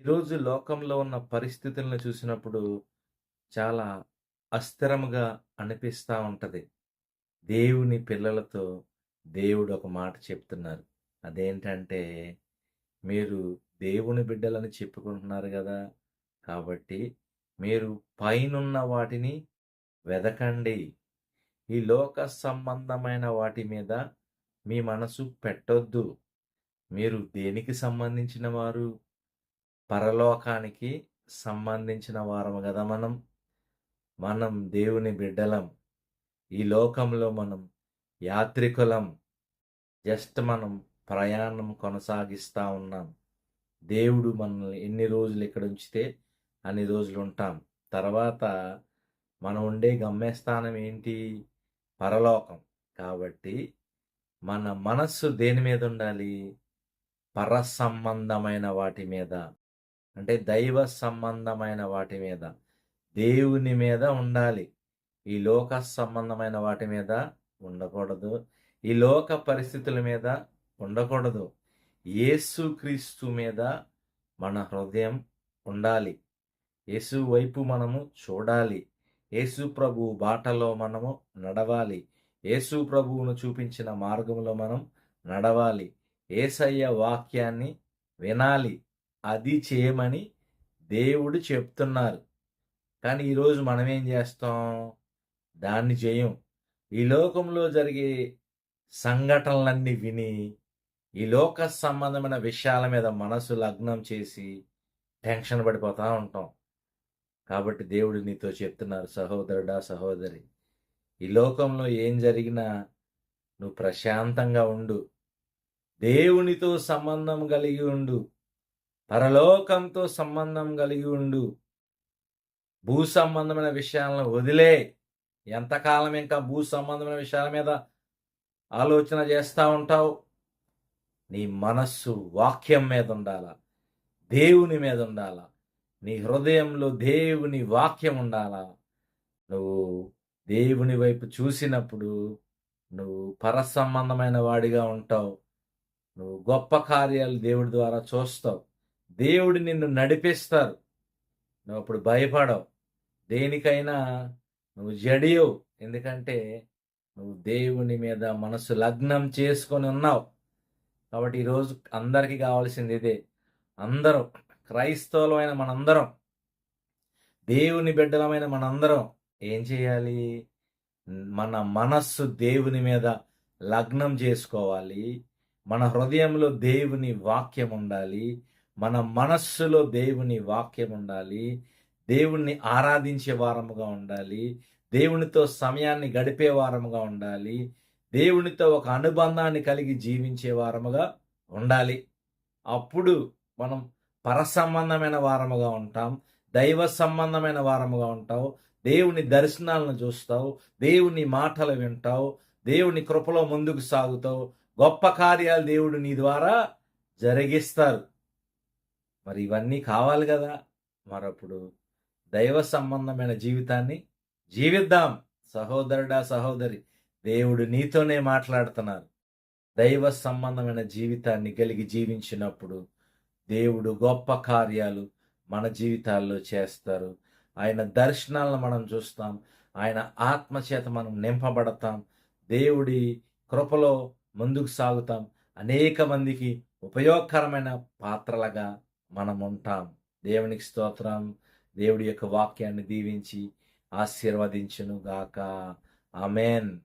ఈరోజు లోకంలో ఉన్న పరిస్థితులను చూసినప్పుడు చాలా అస్థిరముగా అనిపిస్తా ఉంటది. దేవుని పిల్లలతో దేవుడు ఒక మాట చెప్తున్నారు. అదేంటంటే, మీరు దేవుని బిడ్డలని చెప్పుకుంటున్నారు గదా! కాబట్టి మీరు పైనున్న వాటిని వెదకండి. ఈ లోక సంబంధమైన వాటి మీద మీ మనసు పెట్టొద్దు. మీరు దేనికి సంబంధించిన వారు? పరలోకానికి సంబంధించిన వారము గదా మనం. మనం దేవుని బిడ్డలం. ఈ లోకంలో మనం యాత్రికులం. జస్ట్ మనం ప్రయాణం కొనసాగిస్తా ఉన్నాం. దేవుడు మనల్ని ఎన్ని రోజులు ఇక్కడ ఉంచితే అన్ని రోజులు ఉంటాం. తర్వాత మనం ఉండే గమ్యస్థానం ఏంటి? పరలోకం. కాబట్టి మన మనస్సు దేని మీద ఉండాలి? పరసంబంధమైన వాటి మీద. అంటే దైవ సంబంధమైన వాటి మీద, దేవుని మీద ఉండాలి. ఈ లోక సంబంధమైన వాటి మీద ఉండకూడదు. ఈ లోక పరిస్థితుల మీద ఉండకూడదు. యేసుక్రీస్తు మీద మన హృదయం ఉండాలి. యేసు వైపు మనము చూడాలి. యేసు ప్రభువు బాటలో మనము నడవాలి. యేసు ప్రభువును చూపించిన మార్గంలో మనం నడవాలి. యేసయ్య వాక్యాన్ని వినాలి. అది చేయమని దేవుడు చెప్తున్నారు. కానీ ఈరోజు మనమేం చేస్తాం? దాన్ని చేయం. ఈ లోకంలో జరిగే సంఘటనలన్నీ విని, ఈ లోక సంబంధమైన విషయాల మీద మనసు లగ్నం చేసి టెన్షన్ పడిపోతా ఉంటాం. కాబట్టి దేవుడు నీతో చెప్తున్నారు, సహోదరుడా, సహోదరి. ఈ లోకంలో ఏం జరిగినా నువ్వు ప్రశాంతంగా ఉండు. దేవునితో సంబంధం కలిగి ఉండు. పరలోకంతో సంబంధం కలిగి ఉండు. భూ సంబంధమైన విషయాలను వదిలే. ఎంతకాలం ఇంకా భూ సంబంధమైన విషయాల మీద ఆలోచన చేస్తూ ఉంటావు? నీ మనస్సు వాక్యం మీద ఉండాలా, దేవుని మీద ఉండాలా. నీ హృదయంలో దేవుని వాక్యం ఉండాలా. నువ్వు దేవుని వైపు చూసినప్పుడు నువ్వు పరసంబంధమైన వాడిగా ఉంటావు. నువ్వు గొప్ప కార్యాలు దేవుడి ద్వారా చూస్తావు. దేవుడు నిన్ను నడిపిస్తారు. నువ్వు అప్పుడు భయపడవు. దేనికైనా నువ్వు జడియవు. ఎందుకంటే నువ్వు దేవుని మీద మనసు లగ్నం చేసుకొని ఉన్నావు. కాబట్టి ఈరోజు అందరికీ కావాల్సింది ఇదే. అందరం క్రైస్తవులమైన మనందరం, దేవుని బిడ్డలమైన మనందరం ఏం చేయాలి? మన మనస్సు దేవుని మీద లగ్నం చేసుకోవాలి. మన హృదయంలో దేవుని వాక్యం ఉండాలి. మన మనస్సులో దేవుని వాక్యం ఉండాలి. దేవుణ్ణి ఆరాధించే వారముగా ఉండాలి. దేవునితో సమయాన్ని గడిపే వారముగా ఉండాలి. దేవునితో ఒక అనుబంధాన్ని కలిగి జీవించే వారముగా ఉండాలి. అప్పుడు మనం పరసంబంధమైన వారముగా ఉంటాం. దైవ సంబంధమైన వారముగా ఉంటావు. దేవుని దర్శనాలను చూస్తావు. దేవుని మాటలు వింటావు. దేవుని కృపలో ముందుకు సాగుతావు. గొప్ప కార్యాలు దేవుడు నీ ద్వారా జరిగిస్తారు. మరి ఇవన్నీ కావాలి కదా. మరప్పుడు దైవ సంబంధమైన జీవితాన్ని జీవిద్దాం. సహోదరుడా, సహోదరి, దేవుడు నీతోనే మాట్లాడుతున్నారు. దైవ సంబంధమైన జీవితాన్ని కలిగి జీవించినప్పుడు దేవుడు గొప్ప కార్యాలు మన జీవితాల్లో చేస్తారు. ఆయన దర్శనాలను మనం చూస్తాం. ఆయన ఆత్మచేత మనం నింపబడతాం. దేవుడి కృపలో ముందుకు సాగుతాం. అనేక మందికి ఉపయోగకరమైన పాత్రలుగా మనం ఉంటాం. దేవునికి స్తోత్రం. దేవుడి యొక్క వాక్యాన్ని దీవించి ఆశీర్వదించును గాక. ఆమేన్.